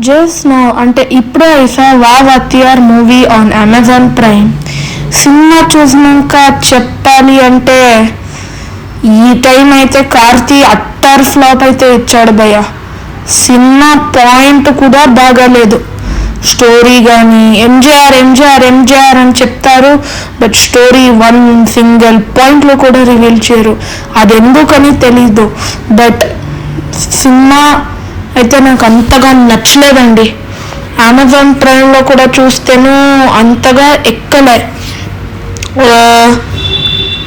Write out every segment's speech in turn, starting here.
Just now అంటే ఇప్పుడే ఐసా వావ్ అత్యార్ మూవీ ఆన్ అమెజాన్ ప్రైమ్. సినిమా చూసినాక చెప్పాలి అంటే ఈ టైం అయితే కార్తీ అట్టర్ ఫ్లాప్ అయితే ఇచ్చాడు భయ్య. సినిమా పాయింట్ కూడా బాగాలేదు. స్టోరీ కానీ ఎంజేఆర్ ఎంజేఆర్ ఎంజేఆర్ అని చెప్తారు, బట్ స్టోరీ వన్ సింగిల్ పాయింట్లో కూడా రివీల్ చేయరు. అది ఎందుకని తెలీదు, బట్ సినిమా అయితే నాకు అంతగా నచ్చలేదండి. అమెజాన్ ప్రైమ్లో కూడా చూస్తేనూ అంతగా ఎక్కలే.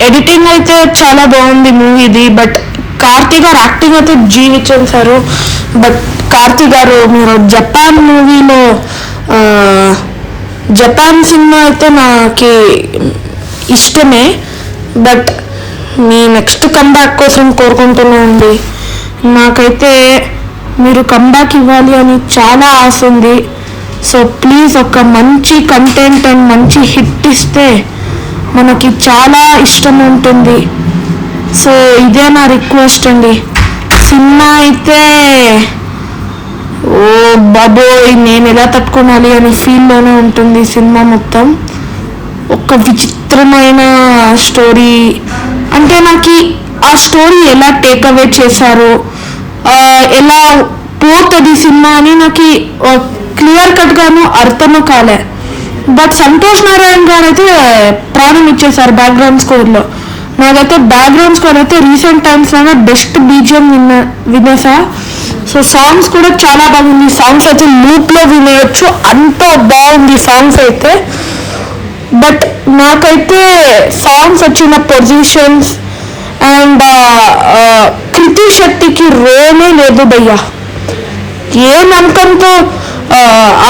ఎడిటింగ్ అయితే చాలా బాగుంది మూవీది, బట్ కార్తీ గారు యాక్టింగ్ అయితే జీవించారు. బట్ కార్తీ గారు మీరు జపాన్ మూవీలో జపాన్ సినిమా అయితే నాకు ఇష్టమే, బట్ మీ నెక్స్ట్ కంబ్యాక్ కోసం కోరుకుంటున్నానండి. నాకైతే మీరు కంబ్యాక్ ఇవ్వాలి అని చాలా ఆశ ఉంది. సో ప్లీజ్ ఒక మంచి కంటెంట్ అండ్ మంచి హిట్ ఇస్తే మనకి చాలా ఇష్టం ఉంటుంది. సో ఇదే నా రిక్వెస్ట్ అండి. సినిమా అయితే ఓ బాబోయ్ నేను ఎలా తట్టుకోవాలి అనే ఫీల్లోనే ఉంటుంది సినిమా మొత్తం. ఒక విచిత్రమైన స్టోరీ అంటే నాకు ఆ స్టోరీ ఎలా టేక్అవే చేశారో, ఎలా పోతుంది సినిమా అని నాకు క్లియర్ కట్గాను అర్థము కాలే. బట్ సంతోష్ నారాయణ గారు అయితే ప్రాణం ఇచ్చేసారు బ్యాక్గ్రౌండ్ స్కోర్లో. నాకైతే బ్యాక్గ్రౌండ్ స్కోర్ అయితే రీసెంట్ టైమ్స్లోనే బెస్ట్ బీజిఎం వినేసా. సో సాంగ్స్ కూడా చాలా బాగుంది. సాంగ్స్ అయితే లూప్లో వినేయచ్చు, అంత బాగుంది సాంగ్స్ అయితే. బట్ నాకైతే సాంగ్స్ వచ్చిన పొజిషన్స్ అండ్ కృతి శెట్టికి రోలే లేదు భయ్యా. ఏ నమ్మకంతో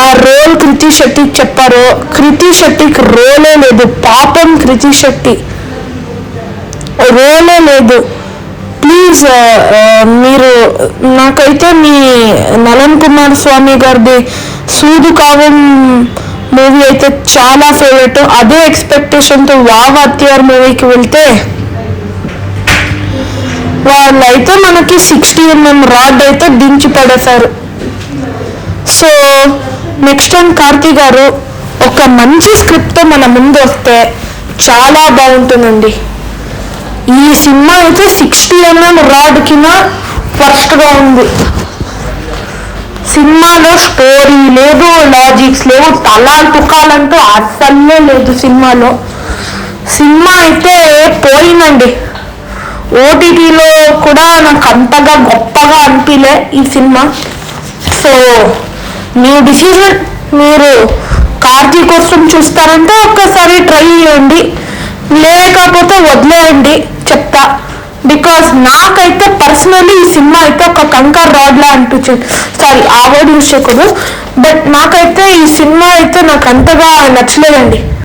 ఆ రోల్ కృతి శెట్టికి చెప్పారో, కృతి శెట్టికి రోలే లేదు. పాపం కృతి శెట్టి రోలే లేదు. ప్లీజ్ మీరు నాకైతే మీ నలన్ కుమార్ స్వామి గారిది సూదు కావం మూవీ అయితే చాలా ఫేవరెట్. అదే ఎక్స్పెక్టేషన్తో వావ్ అత్యార్ మూవీకి వెళ్తే వాళ్ళైతే మనకి 60mm రాడ్ అయితే దించి పడేశారు. సో నెక్స్ట్ టైం కార్తీ గారు ఒక మంచి స్క్రిప్ట్తో మన ముందు వస్తే చాలా బాగుంటుందండి. ఈ సినిమా అయితే 60mm రాడ్ కింద వర్స్ట్గా ఉంది. సినిమాలో స్టోరీ లేదు, లాజిక్స్ లేవు, తలాలు తుకాలంటూ అస్సలే లేదు సినిమాలో. సినిమా అయితే పోయిందండి. ఓటీటీలో కూడా నాకు అంతగా గొప్పగా అనిపించలే ఈ సినిమా. సో మీ డిసిజన్, మీరు కార్తీ కోసం చూస్తారంటే ఒక్కసారి ట్రై చేయండి, లేకపోతే వదిలేయండి చెప్తా. బికాస్ నాకైతే పర్సనలీ ఈ సినిమా అయితే ఒక కంకర్ రాడ్లా అనిపించింది. సారీ ఆ వర్డ్ యూజ్ చేయకూడదు, బట్ నాకైతే ఈ సినిమా అయితే నాకు అంతగా నచ్చలేదండి.